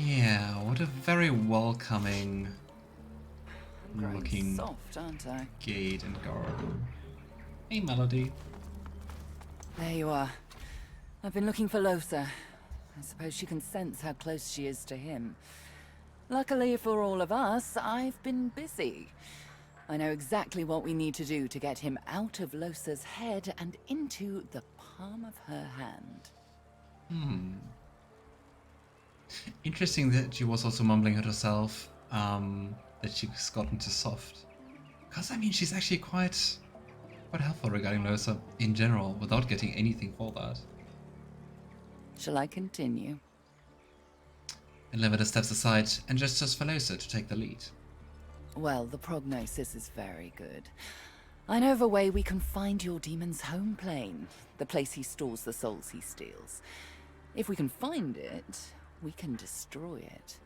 Yeah, what a very welcoming I'm growing looking soft, aren't I? gate and garden. Hey, Melody. There you are. I've been looking for Lohse. I suppose she can sense how close she is to him. Luckily for all of us, I've been busy. I know exactly what we need to do to get him out of Lohse's head and into the palm of her hand. Interesting that she was also mumbling at herself that she's gotten too soft. Because, I mean, she's actually quite helpful regarding Lohse in general without getting anything for that. Shall I continue? And Lavender steps aside and gestures for Lohse to take the lead. Well, the prognosis is very good. I know of a way we can find your demon's home plane, the place he stores the souls he steals. If we can find it, we can destroy it.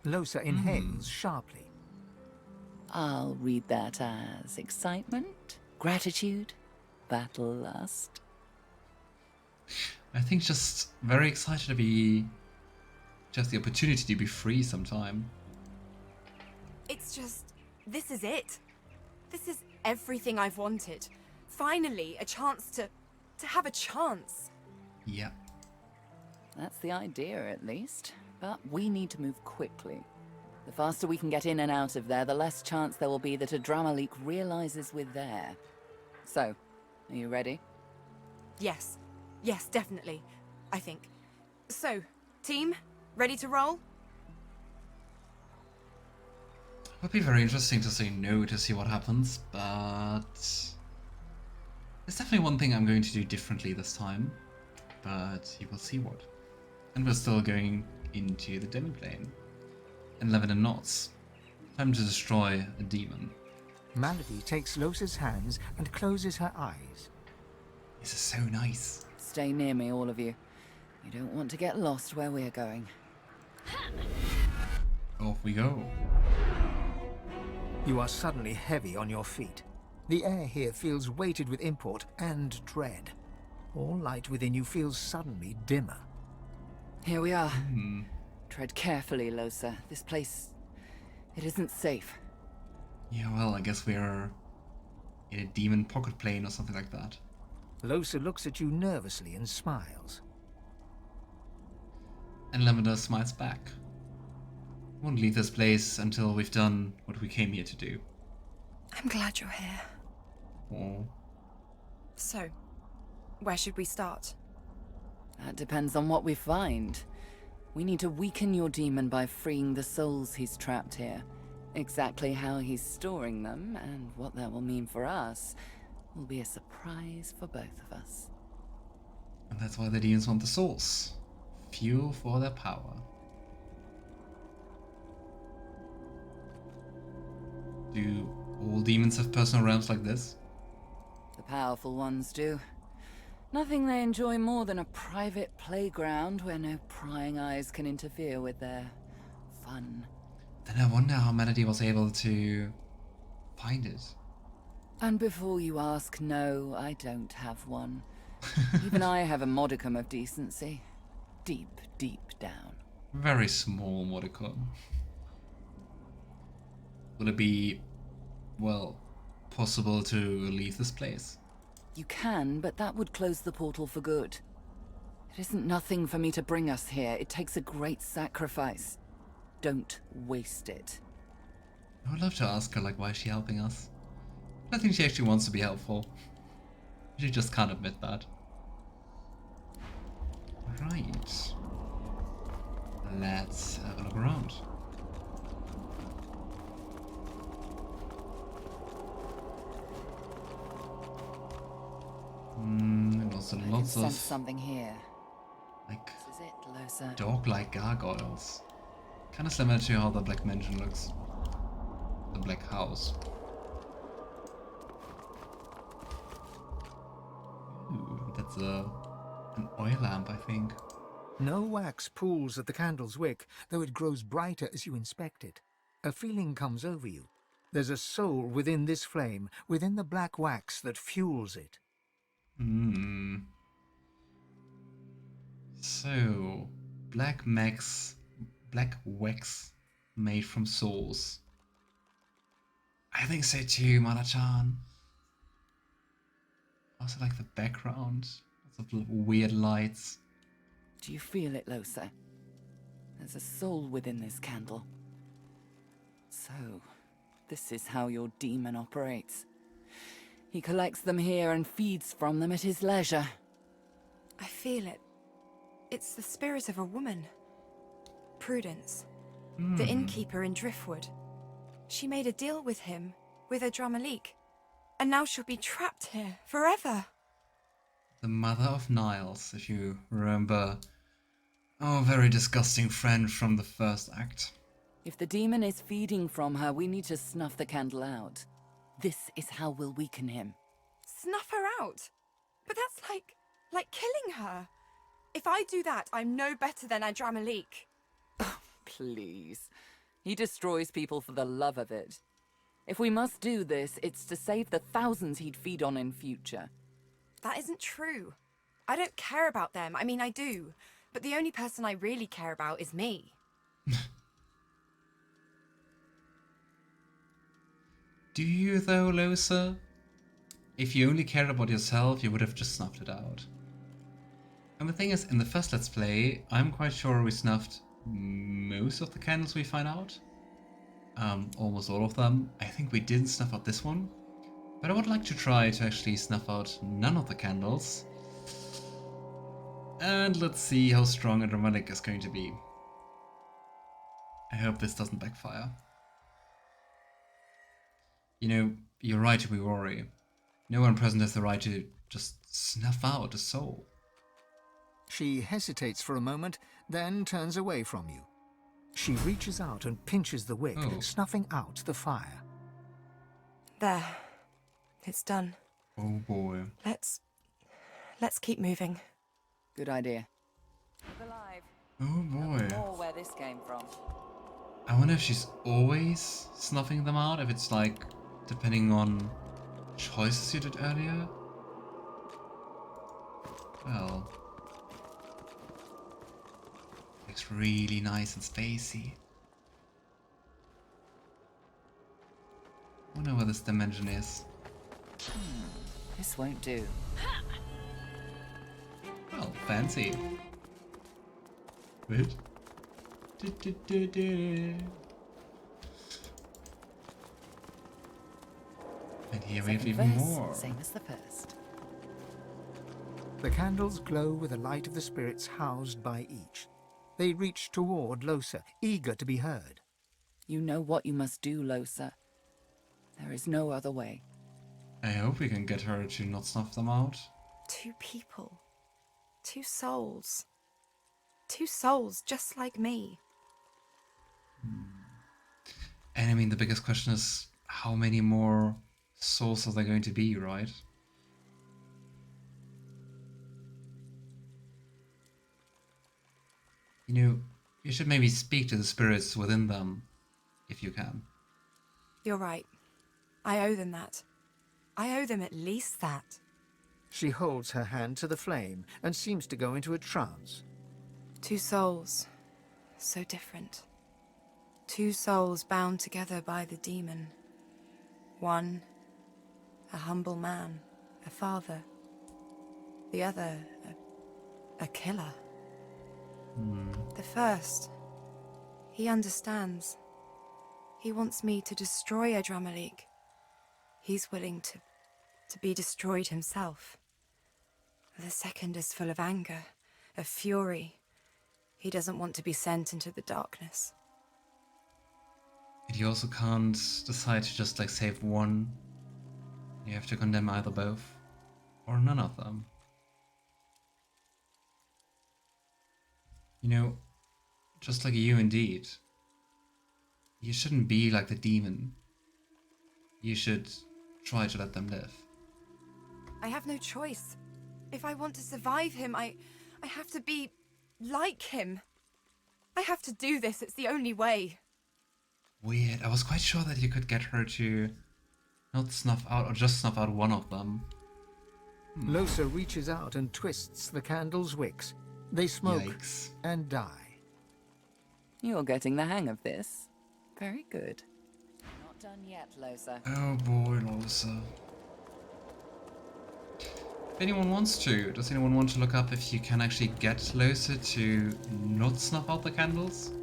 Lohse inhales sharply. I'll read that as excitement, gratitude, battle lust. I think just very excited to be just the opportunity to be free sometime. It's just, this is it. This is everything I've wanted. Finally, a chance to have a chance. Yeah. That's the idea, at least. But we need to move quickly. The faster we can get in and out of there, the less chance there will be that Adramahlihk realizes we're there. So, are you ready? Yes. Yes, definitely. I think. So, team, ready to roll? It would be very interesting to say no to see what happens, but there's definitely one thing I'm going to do differently this time, but you will see what. And we're still going into the demon plane. And Lavender nods. Time to destroy a demon. Melody takes Lohse's hands and closes her eyes. This is so nice. Stay near me, all of you. You don't want to get lost where we're going. Off we go. You are suddenly heavy on your feet. The air here feels weighted with import and dread. All light within you feels suddenly dimmer. Here we are. Tread carefully, Lohse. This place... it isn't safe. Yeah, well, I guess we're in a demon pocket plane or something like that. Lohse looks at you nervously and smiles. And Lavender smiles back. Won't leave this place until we've done what we came here to do. I'm glad you're here. Oh. So, where should we start? That depends on what we find. We need to weaken your demon by freeing the souls he's trapped here. Exactly how he's storing them, and what that will mean for us, will be a surprise for both of us. And that's why the demons want the souls. Fuel for their power. Do all demons have personal realms like this? The powerful ones do. Nothing they enjoy more than a private playground where no prying eyes can interfere with their fun. Then I wonder how Melody was able to find it. And before you ask, no, I don't have one. Even I have a modicum of decency. Deep, deep down. Very small modicum. Will it be, well, possible to leave this place? You can, but that would close the portal for good. It isn't nothing for me to bring us here. It takes a great sacrifice. Don't waste it. I would love to ask her, like, why is she helping us? I think she actually wants to be helpful. She just can't admit that. Right. Let's have a look around. And also I can lots sense of, something here. like, This is it, Lohse. dog-like gargoyles. Kind of similar to how the Black Mansion looks. The Black House. Ooh, that's an oil lamp, I think. No wax pools at the candle's wick, though it grows brighter as you inspect it. A feeling comes over you. There's a soul within this flame, within the black wax that fuels it. So, black wax made from souls. I think so too, Mara-chan. Also like the background, lots of weird lights. Do you feel it, Lohse? There's a soul within this candle. So, this is how your demon operates. He collects them here and feeds from them at his leisure. I feel it. It's the spirit of a woman. Prudence. The innkeeper in Driftwood. She made a deal with him, with Adramahlihk. And now she'll be trapped here, forever. The Mother of Niles, if you remember our very disgusting friend from the first act. If the demon is feeding from her, we need to snuff the candle out. This is how we'll weaken him. Snuff her out? But that's like killing her. If I do that, I'm no better than Adramahlihk. Please. He destroys people for the love of it. If we must do this, it's to save the thousands he'd feed on in future. That isn't true. I don't care about them. I mean, I do. But the only person I really care about is me. Do you though, Lohse? If you only cared about yourself, you would have just snuffed it out. And the thing is, in the first Let's Play, I'm quite sure we snuffed most of the candles we find out. Almost all of them. I think we didn't snuff out this one. But I would like to try to actually snuff out none of the candles. And let's see how strong Adramahlihk is going to be. I hope this doesn't backfire. You know, you're right to be worried. No one present has the right to just snuff out a soul. She hesitates for a moment, then turns away from you. She reaches out and pinches the wick, snuffing out the fire. There. It's done. Oh boy. Let's keep moving. Good idea. Alive. Oh boy. More where this came from. I wonder if she's always snuffing them out, if it's like depending on choices you did earlier. Well, looks really nice and spacey. I wonder where this dimension is. This won't do. Well, fancy. Wait. And here we have Second even verse, more. Same as the first. The candles glow with the light of the spirits housed by each. They reach toward Lohse, eager to be heard. You know what you must do, Lohse. There is no other way. I hope we can get her to not snuff them out. 2 people. 2 souls. 2 souls just like me. And I mean, the biggest question is, how many more souls are there going to be, right? You know, you should maybe speak to the spirits within them, if you can. You're right. I owe them that. I owe them at least that. She holds her hand to the flame and seems to go into a trance. 2 souls. So different. 2 souls bound together by the demon. One, a humble man, a father. The other, a killer. The first, he understands. He wants me to destroy Adramahlihk. He's willing to be destroyed himself. The second is full of anger, of fury. He doesn't want to be sent into the darkness. And you also can't decide to just like save one. You have to condemn either both or none of them. You know, just like you indeed. You shouldn't be like the demon. You should try to let them live. I have no choice. If I want to survive him, I have to be like him. I have to do this. It's the only way. Weird. I was quite sure that you could get her to not snuff out or just snuff out one of them. Lohse reaches out and twists the candle's wicks. They smoke Yikes. and die. You're getting the hang of this. Very good. Not done yet, Lohse. Oh boy, Lohse. If anyone wants to, does anyone want to look up if you can actually get Lohse to not snuff out the candles?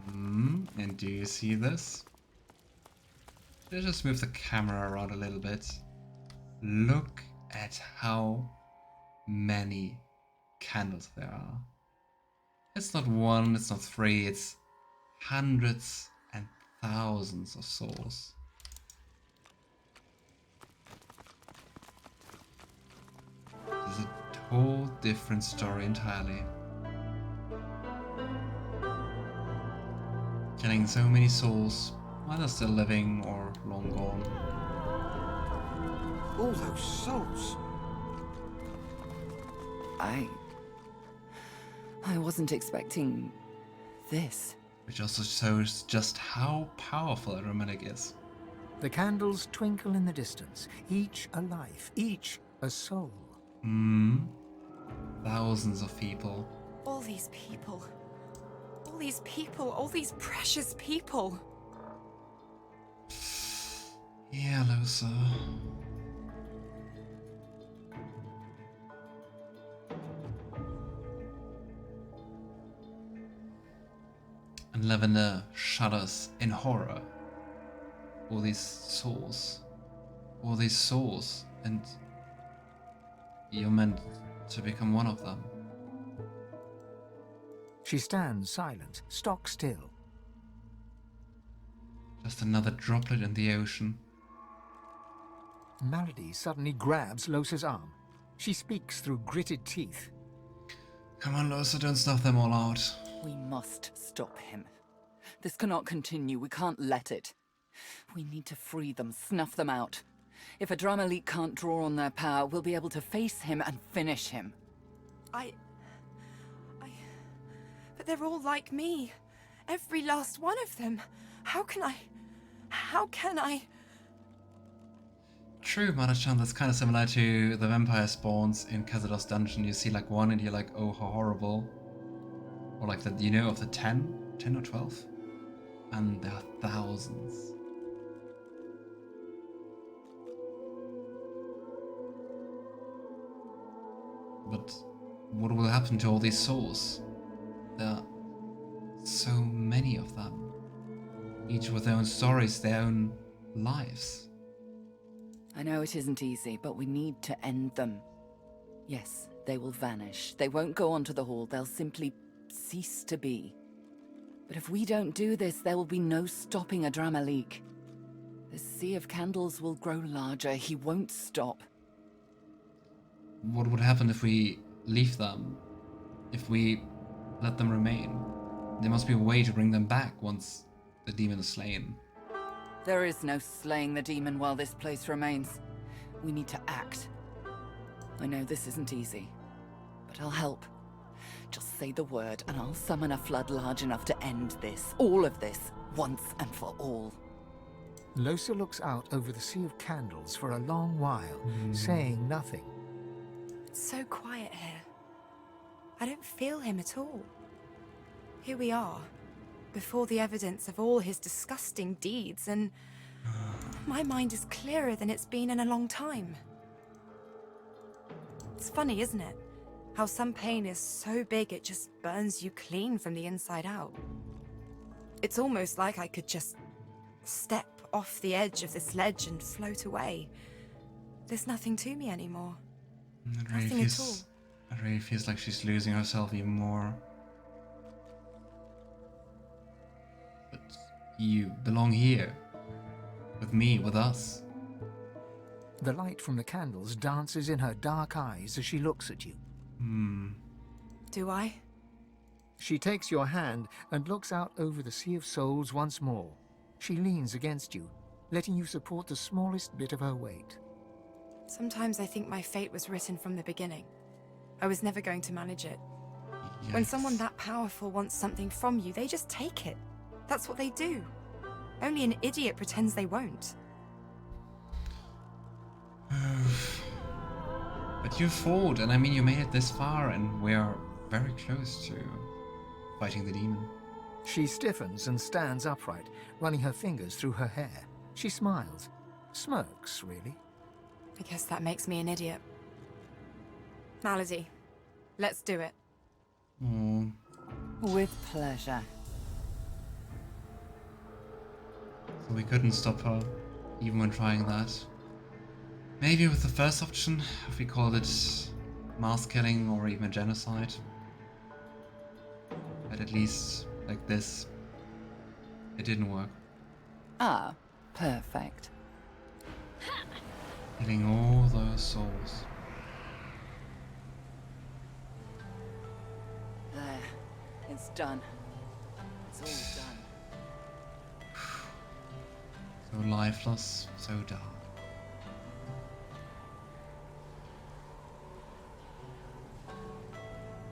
And do you see this? Let's just move the camera around a little bit. Look at how many candles there are. It's not one, it's not three, it's hundreds and thousands of souls. It's a whole different story entirely. Killing so many souls, either still living or long gone. All those souls. I wasn't expecting this. Which also shows just how powerful Adramahlihk is. The candles twinkle in the distance, each a life, each a soul. Thousands of people. All these people. All these people. All these precious people. Yeah, Lohse. And Lavender shudders in horror. All these souls. All these souls. And you're meant to become one of them. She stands silent, stock still. Just another droplet in the ocean. Malady suddenly grabs Lohse's arm. She speaks through gritted teeth. Come on, Lohse, don't snuff them all out. We must stop him. This cannot continue. We can't let it. We need to free them, snuff them out. If Adramahlihk can't draw on their power, we'll be able to face him and finish him. But they're all like me. Every last one of them. How can I? True, Mother-chan, that's kind of similar to the vampire spawns in Kazados dungeon. You see like one and you're like, oh, how horrible. Or like that, you know, of the 10 or 12? And there are thousands. But what will happen to all these souls? There are so many of them. Each with their own stories, their own lives. I know it isn't easy, but we need to end them. Yes, they will vanish. They won't go onto the hall. They'll simply cease to be. But if we don't do this, there will be no stopping Adramahlihk. The sea of candles will grow larger. He won't stop. What would happen if we leave them? If we let them remain? There must be a way to bring them back once the demon is slain. There is no slaying the demon while this place remains. We need to act. I know this isn't easy, but I'll help. Just say the word and I'll summon a flood large enough to end this, all of this, once and for all. Lohse looks out over the sea of candles for a long while, saying nothing. It's so quiet here. I don't feel him at all. Here we are, before the evidence of all his disgusting deeds, and my mind is clearer than it's been in a long time. It's funny, isn't it? How some pain is so big it just burns you clean from the inside out. It's almost like I could just step off the edge of this ledge and float away. There's nothing to me anymore. Nothing at all. It really feels like she's losing herself even more. But you belong here. With me, with us. The light from the candles dances in her dark eyes as she looks at you. Do I? She takes your hand and looks out over the sea of souls once more. She leans against you, letting you support the smallest bit of her weight. Sometimes I think my fate was written from the beginning. I was never going to manage it. When someone that powerful wants something from you, they just take it. That's what they do. Only an idiot pretends they won't. But you fought, and I mean, you made it this far, and we're very close to fighting the demon. She stiffens and stands upright, running her fingers through her hair. She smiles. Smirks, really. I guess that makes me an idiot. Malady, let's do it. Oh, With pleasure. so we couldn't stop her, even when trying that. Maybe with the first option, if we called it mass killing or even genocide. But at least, like this, it didn't work. Ah, perfect. Killing all those souls. There. It's done. It's all done. So lifeless, so dark.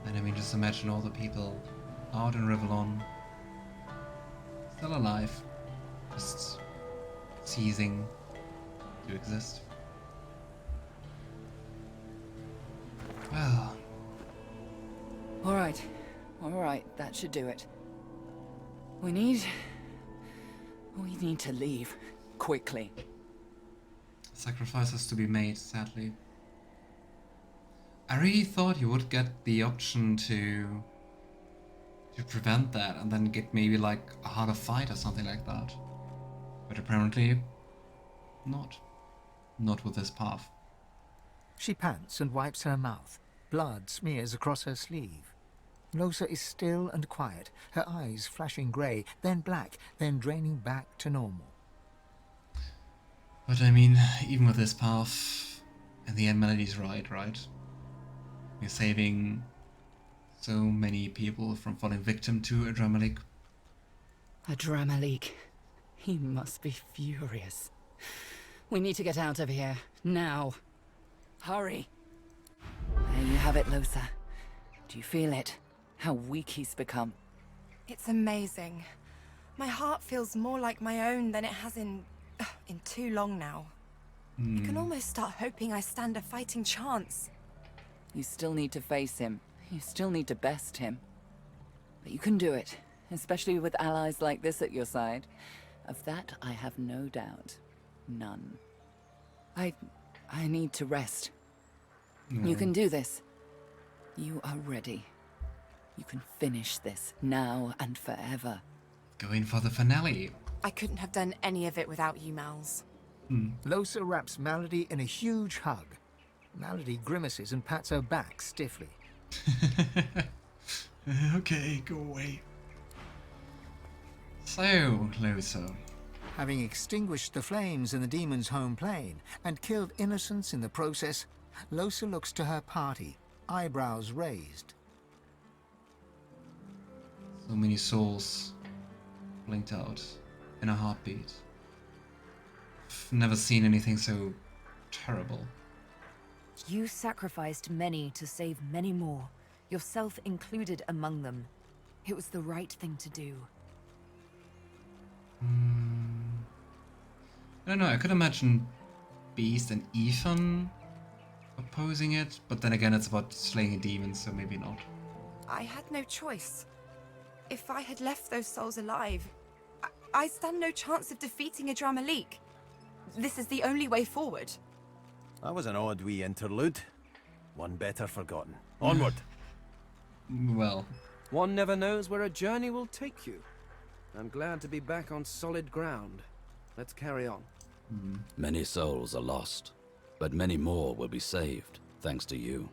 And I mean, just imagine all the people out in Rivellon, still alive, just ceasing to exist. Well, All right, that should do it. We need to leave, quickly. sacrifices to be made, sadly. I really thought you would get the option to prevent that and then get maybe like a harder fight or something like that. But apparently not. Not with this path. She pants and wipes her mouth. Blood smears across her sleeve. Lohse is still and quiet, her eyes flashing grey, then black, then draining back to normal. But I mean, even with this path, in the end Melody's right? We're saving so many people from falling victim to Adramahlihk. Adramahlihk. He must be furious. We need to get out of here, now. Hurry. There you have it, Lohse. Do you feel it? How weak he's become. It's amazing. My heart feels more like my own than it has in too long now. I can almost start hoping I stand a fighting chance. You still need to face him. You still need to best him. But you can do it, especially with allies like this at your side. Of that, I have no doubt. None. I need to rest. You can do this. You are ready. You can finish this, now and forever. Going for the finale. I couldn't have done any of it without you, Mals. Lohse wraps Malady in a huge hug. Malady grimaces and pats her back stiffly. Okay, go away. So, Lohse. Having extinguished the flames in the demon's home plane and killed innocents in the process, Lohse looks to her party, eyebrows raised. So many souls blinked out in a heartbeat. I've never seen anything so terrible. You sacrificed many to save many more, yourself included among them. It was the right thing to do. I don't know, I could imagine Beast and Ifan opposing it, but then again it's about slaying a demon, so maybe not. I had no choice. If I had left those souls alive, I stand no chance of defeating Adramahlihk. This is the only way forward. That was an odd wee interlude. One better forgotten. Onward! Well, One never knows where a journey will take you. I'm glad to be back on solid ground. Let's carry on. Many souls are lost, but many more will be saved, thanks to you.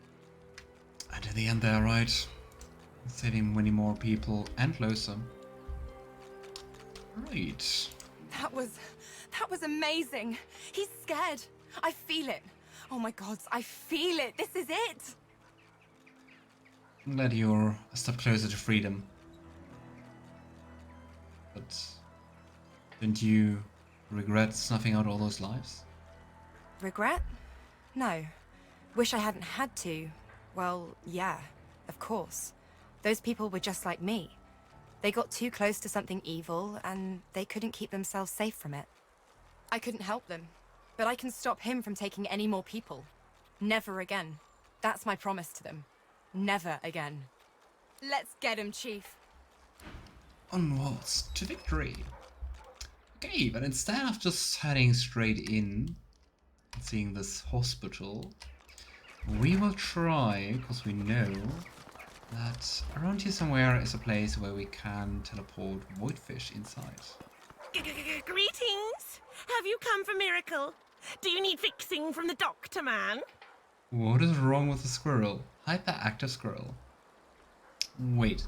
and in the end they're right. Saving many more people and Lohse. Right. That was amazing. He's scared. I feel it. Oh my gods, I feel it. This is it. I'm glad you're a step closer to freedom. But didn't you regret snuffing out all those lives? Regret? No. Wish I hadn't had to. Well, yeah, of course. Those people were just like me. They got too close to something evil, and they couldn't keep themselves safe from it. I couldn't help them, but I can stop him from taking any more people. Never again. That's my promise to them. Never again. Let's get him, Chief. Onwards to victory. Okay, but instead of just heading straight in and seeing this hospital, we will try, because we know that around here somewhere is a place where we can teleport voidfish inside. Greetings! Have you come for miracle? Do you need fixing from the doctor, man? What is wrong with the squirrel? Hyperactive squirrel. Wait.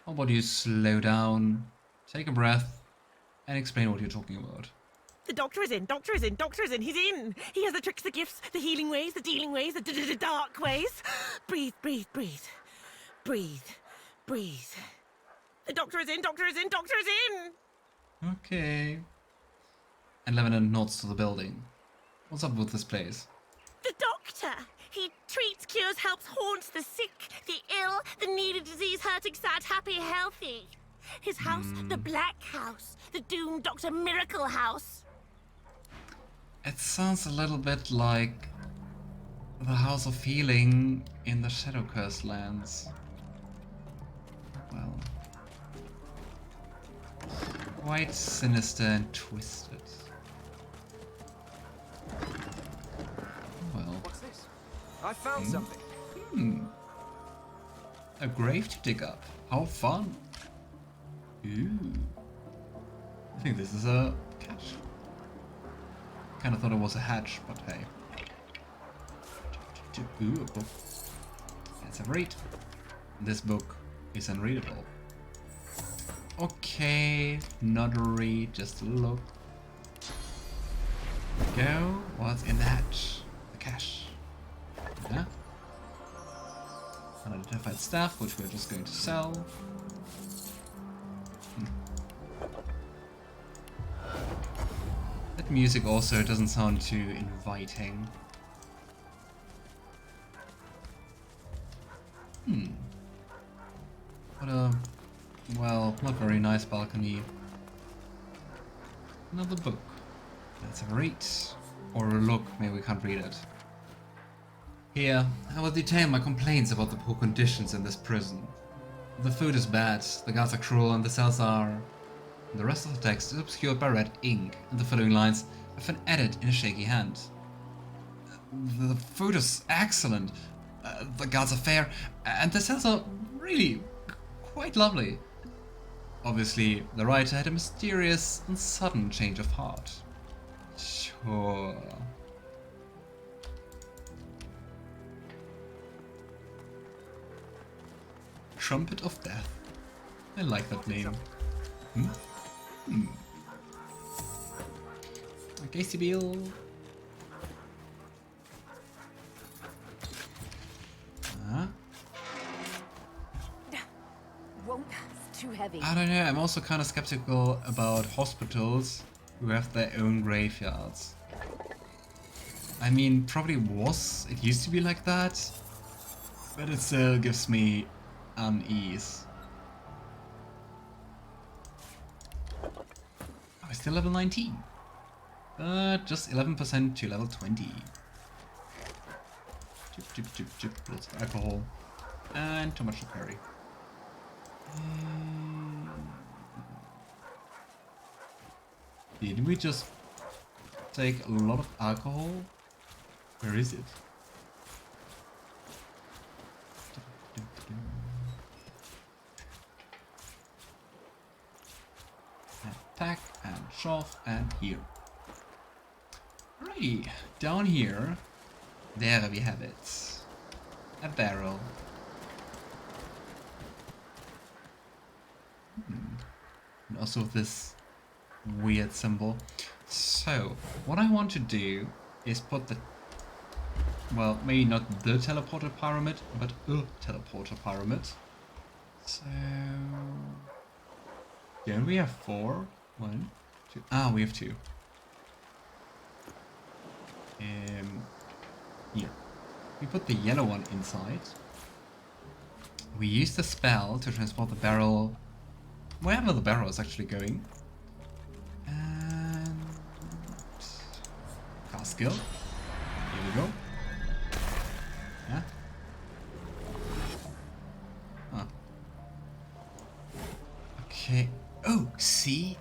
How about you slow down, take a breath, and explain what you're talking about. The doctor is in, doctor is in, doctor is in, he's in! He has the tricks, the gifts, the healing ways, the dealing ways, the dark ways. Breathe, breathe, breathe. Breathe, breathe. The doctor is in, doctor is in, doctor is in! Okay. And Lavender nods to the building. What's up with this place? The doctor! He treats, cures, helps, haunts the sick, the ill, the needed, disease, hurting, sad, happy, healthy. His house, the Black House, the doomed Doctor Miracle House. It sounds a little bit like the House of Healing in the Shadow Cursed lands. Well, quite sinister and twisted. Well, What's this? I found something. a grave to dig up. How fun! Ooh, I think this is a catch. Kind of thought it was a hatch, but hey. Ooh, a book. Let's have a read. This book is unreadable. Okay, not a read, just a look. Go. What's in the hatch? The cash. Yeah. Unidentified stuff, which we're just going to sell. That music also doesn't sound too inviting. What a, well, not very nice balcony. Another book. Let's have a read. Or a look, maybe we can't read it. Here, I will detail my complaints about the poor conditions in this prison. The food is bad, the guards are cruel, and the cells are... The rest of the text is obscured by red ink, and the following lines have been added in a shaky hand. The food is excellent, the guards are fair, and the cells are really quite lovely. Obviously, the writer had a mysterious and sudden change of heart. Sure. Trumpet of Death. I like that name. Okay, Sebille. Whoa, it's too heavy. I don't know, I'm also kind of skeptical about hospitals who have their own graveyards. I mean, probably it used to be like that, but it still gives me unease. Oh, we're still level 19. Just 11% to level 20. Lots of alcohol. And too much to carry. Did we just take a lot of alcohol? Where is it? Attack and shove and here. Alrighty, down here, there we have it. A barrel. And also this weird symbol. So, what I want to do is put the... Well, maybe not the teleporter pyramid, but a teleporter pyramid. So... Don't we have 4? 1, 2... Ah, we have 2. Here. We put the yellow one inside. We use the spell to transport the barrel wherever the barrel is actually going. And... cast skill. Here we go. Yeah. Ah, Okay. Oh, see?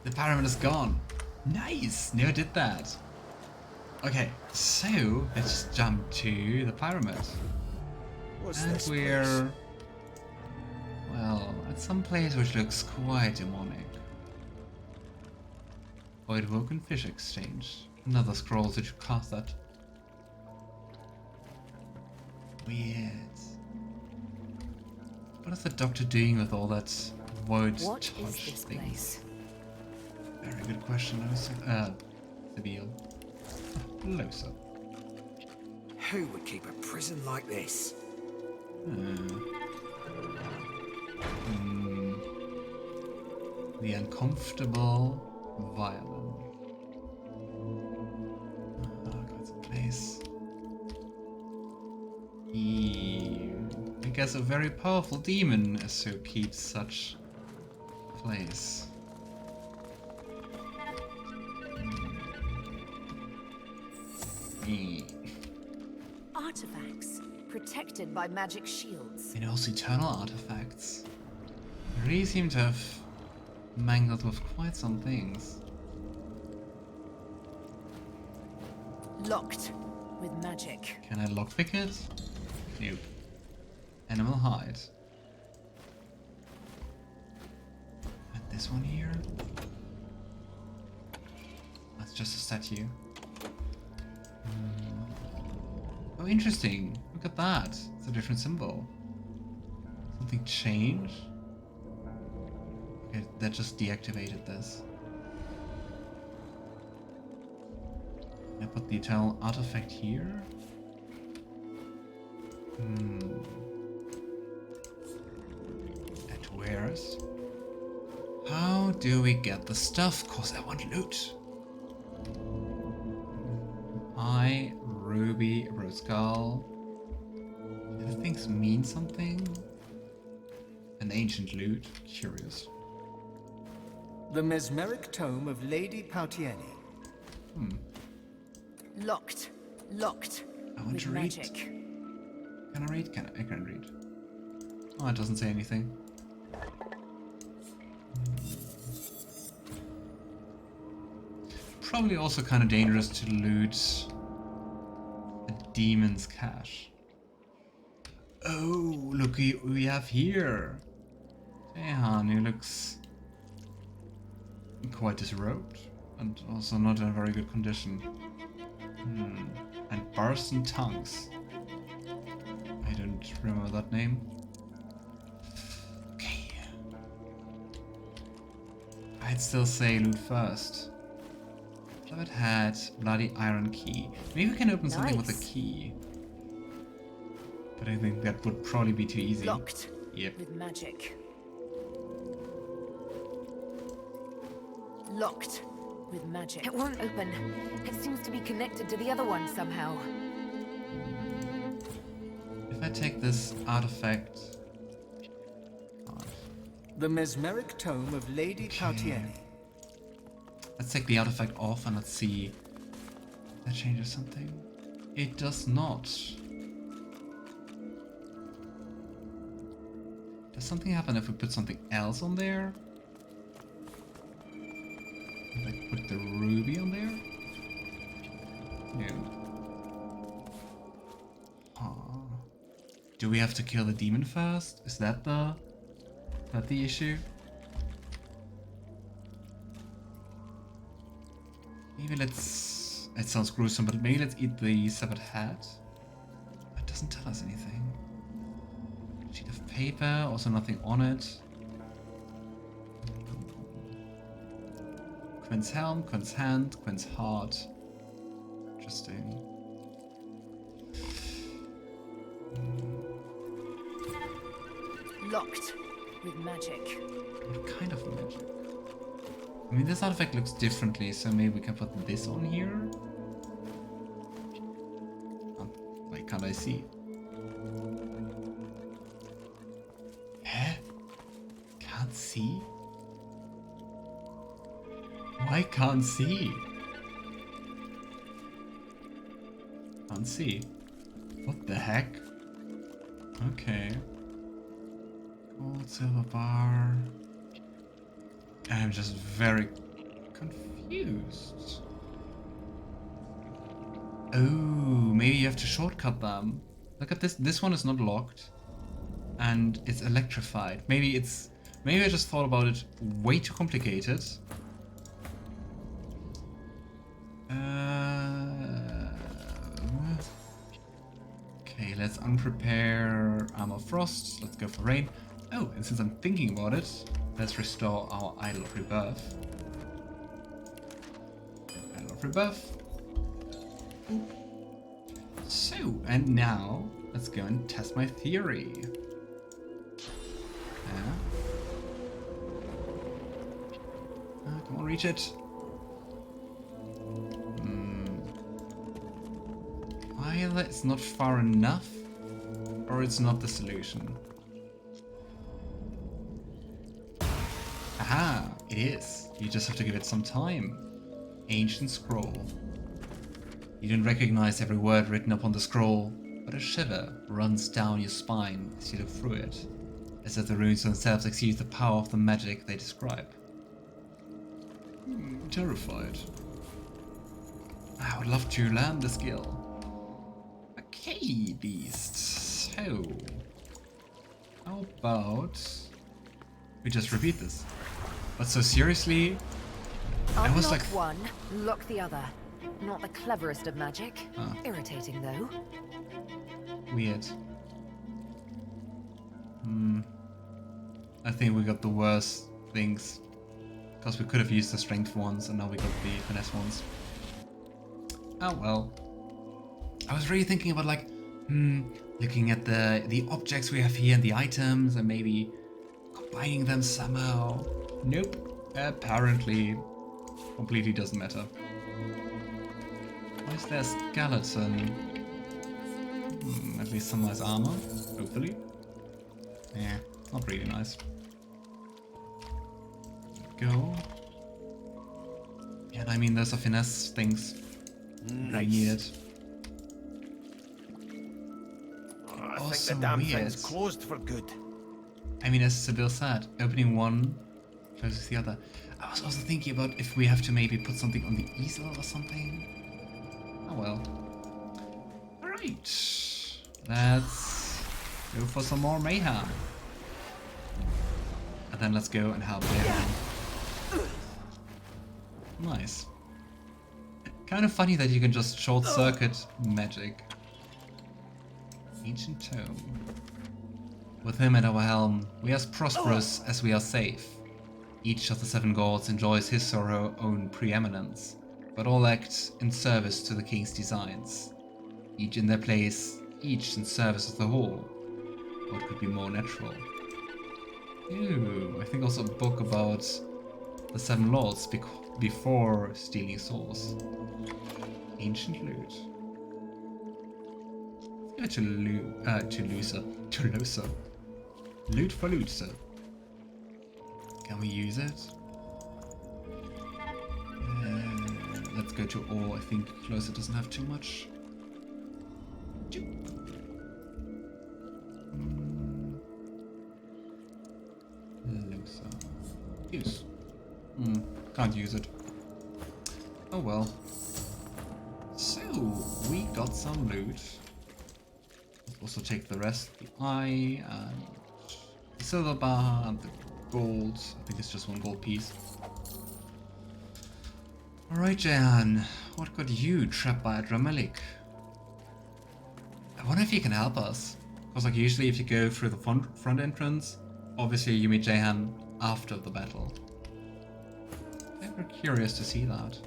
The pyramid is gone. Nice! Never did that. Okay, so let's jump to the pyramid. What's And this we're... place? well, at some place which looks quite demonic. Void Woken Fish Exchange. Another scroll that you cast that. Weird. What is the doctor doing with all that void What touch is this thing? place? Very good question. Sebille. Lohse. Who would keep a prison like this? The uncomfortable violin. God's a place. I guess a very powerful demon so keeps such place. Artifacts protected by magic shields. And also eternal artifacts. They really seem to have mangled with quite some things. Locked with magic. Can I lockpick it? Nope. Animal hide. And this one here? That's just a statue. Oh, interesting. Look at that. It's a different symbol. Something changed? Okay, that just deactivated this. Can I put the eternal artifact here? Adventerous. How do we get the stuff? Cause I want loot. Ruby, Rose Skull. Do the things mean something? An ancient loot. Curious. The mesmeric tome of Lady Pautieni. Locked. Locked I want with to read. magic. Can I read? I can read. Oh, it doesn't say anything. Probably also kind of dangerous to loot a demon's cache. Oh, look we have here. Jehan, who looks quite disrobed and also not in a very good condition. And Barson Tongues. I don't remember that name. Okay. I'd still say loot first. Blood hat, bloody iron key. Maybe we can open something with a key. But I think that would probably be too easy. Locked Yep. with magic. Locked with magic. It won't open. It seems to be connected to the other one somehow. If I take this artifact... The mesmeric tome of Lady Pautieni. Let's take the artifact off and let's see if that changes something. It does not. Does something happen if we put something else on there? Like put the ruby on there? No. Do we have to kill the demon first? Is that the issue? Maybe let's... It sounds gruesome, but maybe let's eat the severed head. It doesn't tell us anything. Sheet of paper, also nothing on it. Quinn's helm, Quinn's hand, Quinn's heart. Interesting. Locked with magic. What kind of magic? I mean, this artifact looks differently, so maybe we can put this on here? Why can't I see? Eh? Can't see? Why can't see? Can't see. What the heck? Okay. Gold, silver bar. I'm just very confused. Oh, maybe you have to shortcut them. Look at this. This one is not locked. And it's electrified. Maybe I just thought about it way too complicated. Okay, let's unprepare Armor Frost. Let's go for rain. Oh, and since I'm thinking about it, let's restore our Idol of Rebirth. Idol of Rebirth. Ooh. So, and now, let's go and test my theory. Come on, reach it. Either it's not far enough, or it's not the solution. Aha, it is. You just have to give it some time. Ancient scroll. You don't recognize every word written upon the scroll, but a shiver runs down your spine as you look through it, as if the runes themselves exceed the power of the magic they describe. Terrified. I would love to learn the skill. Okay, beast. So, how about we just repeat this? But so seriously, I was Unlock like, one, lock the other. Not the cleverest of magic. Irritating though. Weird. I think we got the worst things. Because we could have used the strength ones and now we got the finesse ones. Oh well. I was really thinking about like, looking at the objects we have here and the items and maybe combining them somehow. Nope. Apparently, completely doesn't matter. Why is there a skeleton? At least some nice armor, hopefully. Yeah, not really nice. Go. Yeah, I mean, there's a finesse things. I need it. I Also think the damn weird. thing's closed for good. I mean, as Sebille said, opening one closes the other. I was also thinking about if we have to maybe put something on the easel or something. Oh well. Alright. Let's go for some more mayhem. And then let's go and help Mayhem. Nice. Kind of funny that you can just short circuit magic. Ancient Tome. With him at our helm, we are as prosperous as we are safe. Each of the 7 gods enjoys his or her own preeminence, but all act in service to the king's designs. Each in their place, each in service of the whole. What could be more natural? Ew, I think also a book about the 7 lords before stealing souls. Ancient loot. Let's go to Lohse. Loot for Lohse. Can we use it? Let's go to ore. I think Lohse doesn't have too much. Lohse. Use. Can't use it. Oh well. So, we got some loot. Let's also take the rest. The eye and the silver bar and the gold. I think it's just 1 gold piece. Alright, Jehan. What got you trapped by Adramahlihk? I wonder if you can help us. Because like usually if you go through the front entrance, obviously you meet Jehan after the battle. I'm very curious to see that.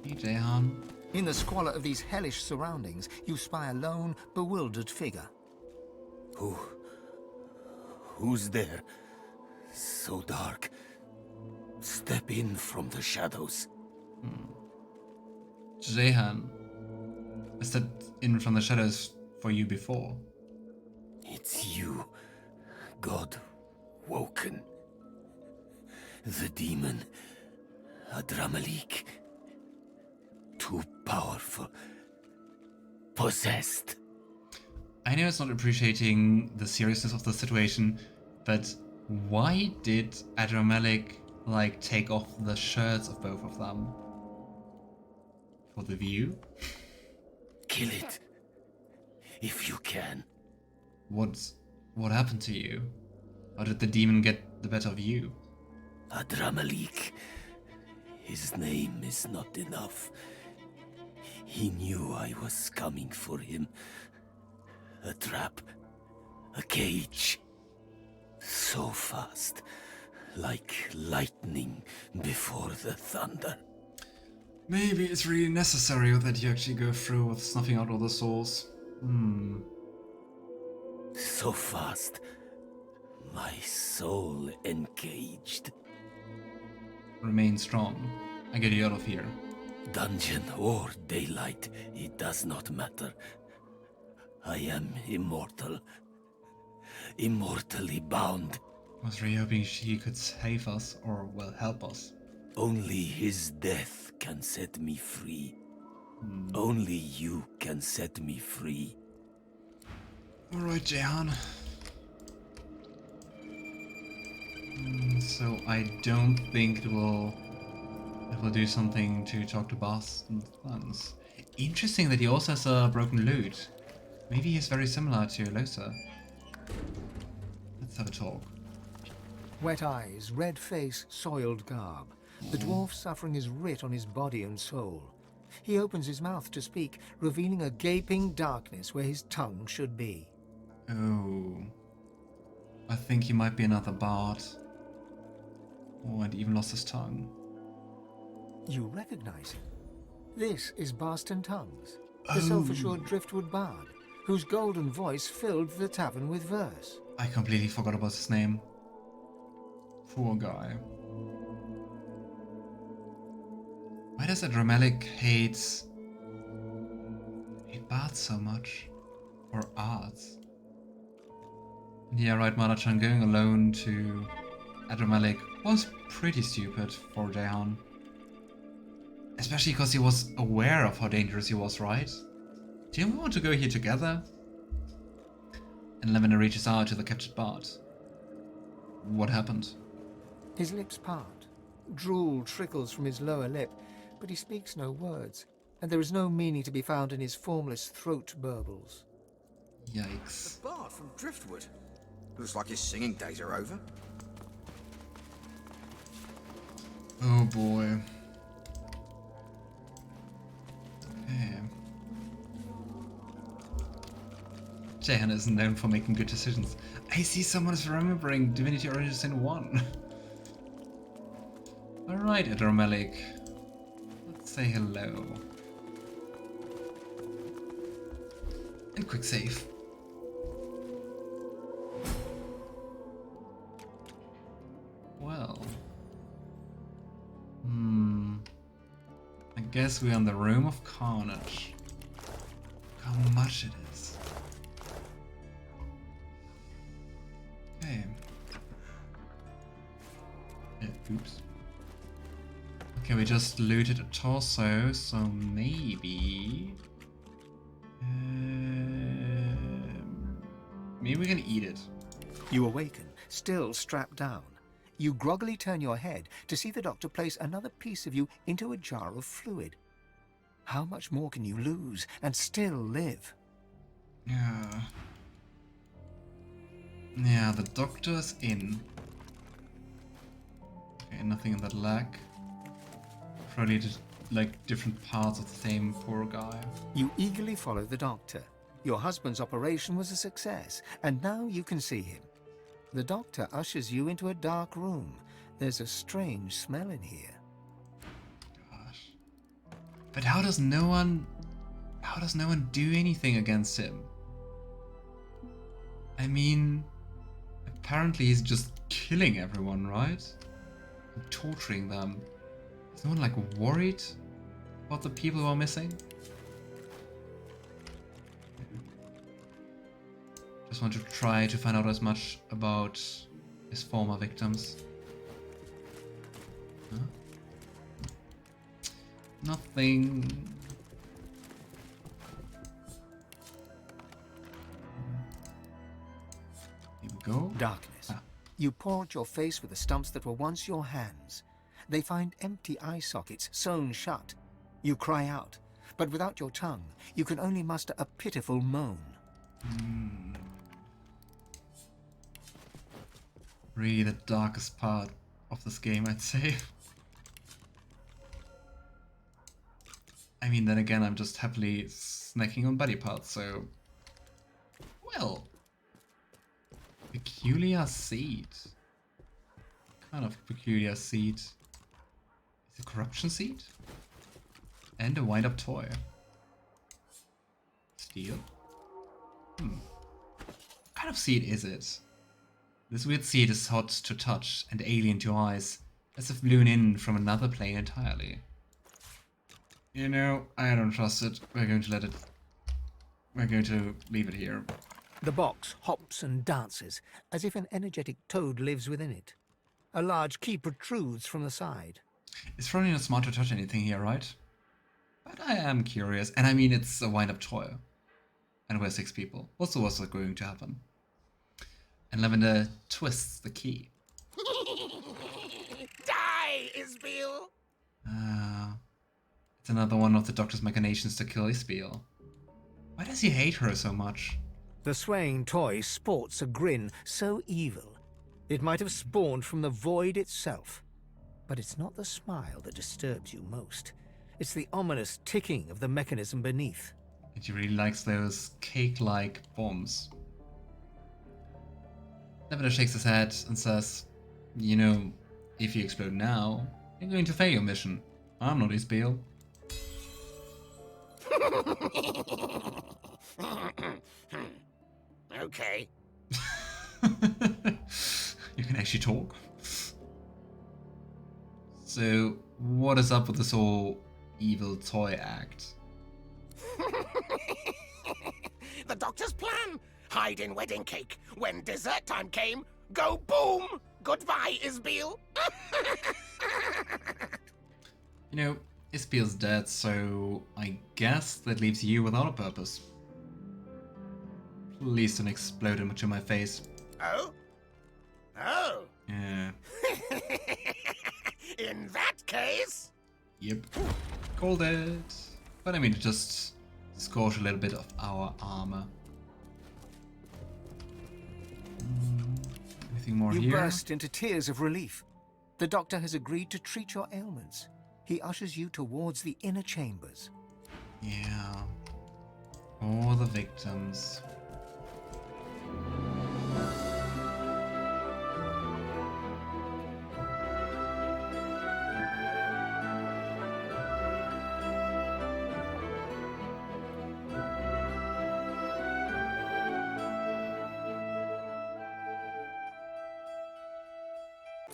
Hey, Jehan. In the squalor of these hellish surroundings, you spy a lone, bewildered figure. Who's there? So dark. Step in from the shadows. Jehan. I stepped in from the shadows for you before. It's you, God woken. The demon, Adramahlihk. Too powerful. Possessed. I know it's not appreciating the seriousness of the situation, but why did Adramahlihk like take off the shirts of both of them? For the view? Kill it. If you can. What happened to you? How did the demon get the better of you? Adramahlihk. His name is not enough. He knew I was coming for him. A trap. A cage. So fast. Like lightning before the thunder. Maybe it's really necessary that you actually go through with snuffing out all the souls. So fast. My soul encaged. Remain strong. I get you out of here. Dungeon or daylight, it does not matter. I am immortal. Immortally bound. I was really hoping she could save us, or, well, help us. Only his death can set me free. Only you can set me free. Alright, Jehan. So I don't think it will do something to talk to Boston Funds. Interesting that he also has a broken lute. Maybe he's very similar to Lohse. Let's have a talk. Wet eyes, red face, soiled garb. The dwarf suffering is writ on his body and soul. He opens his mouth to speak, revealing a gaping darkness where his tongue should be. Oh. I think he might be another bard. Oh, and even lost his tongue. You recognize him. This is Barston Tongues, the self-assured driftwood bard, whose golden voice filled the tavern with verse. I completely forgot about his name. Poor guy. Why does Adramahlihk hate bards so much? Or arts? Yeah, right, Mara-chan, going alone to Adramahlihk was pretty stupid for Jehan. Especially because he was aware of how dangerous he was, right? Didn't we want to go here together? And Lavender reaches out to the captured bard. What happened? His lips part. Drool trickles from his lower lip, but he speaks no words, and there is no meaning to be found in his formless throat burbles. Yikes. The bard from Driftwood. Looks like his singing days are over. Oh boy. Okay. Jehan isn't known for making good decisions. I see someone is remembering Divinity Original Sin 1. Alright, Adramahlihk. Let's say hello. And quick save. Well. I guess we're in the Room of Carnage. Look how much it is. Okay. Oops. Okay, we just looted a torso, so maybe... maybe we can eat it. You awaken, still strapped down. You groggily turn your head to see the doctor place another piece of you into a jar of fluid. How much more can you lose and still live? Yeah. Yeah, the doctor's in. Okay, nothing in that leg. Probably just like different parts of the same poor guy. You eagerly follow the doctor. Your husband's operation was a success, and now you can see him. The doctor ushers you into a dark room. There's a strange smell in here. Gosh. But how does no one do anything against him? I mean, apparently he's just killing everyone, right? And torturing them. Is no one like worried about the people who are missing? Just want to try to find out as much about his former victims. Huh? Nothing. go? Darkness. Ah. You paw at your face with the stumps that were once your hands. They find empty eye sockets sewn shut. You cry out, but without your tongue, you can only muster a pitiful moan. Really the darkest part of this game, I'd say. I mean, then again, I'm just happily snacking on body parts, so... Well... Peculiar seed. Kind of peculiar seed. Is it corruption seed? And a wind-up toy. Steel? What kind of seed is it? This weird seed is hot to touch and alien to eyes, as if blown in from another plane entirely. You know, I don't trust it. We're going to leave it here. The box hops and dances, as if an energetic toad lives within it. A large key protrudes from the side. It's probably not smart to touch anything here, right? But I am curious. And I mean, it's a wind-up toy. And we're 6 people. What's the worst that's going to happen? And Lavender twists the key. Die, Sebille! It's another one of the Doctor's machinations to kill Sebille. Why does he hate her so much? The swaying toy sports a grin so evil, it might have spawned from the void itself. But it's not the smile that disturbs you most. It's the ominous ticking of the mechanism beneath. And she really likes those cake-like bombs. Lavender shakes his head and says, you know, if you explode now, you're going to fail your mission. I'm not Sebille. Okay. You can actually talk. So, what is up with this whole evil toy act? The Doctor's plan. Hide in wedding cake. When dessert time came, go boom! Goodbye, Sebille. You know, Sebille's dead, so I guess that leaves you without a purpose. Please don't explode into my face. Oh? Oh. Yeah. In that case... Yep. Called it. But I mean, just scorch a little bit of our armor. Anything more You here? burst into tears of relief. The Doctor has agreed to treat your ailments. He ushers you towards the inner chambers. Yeah. All the victims.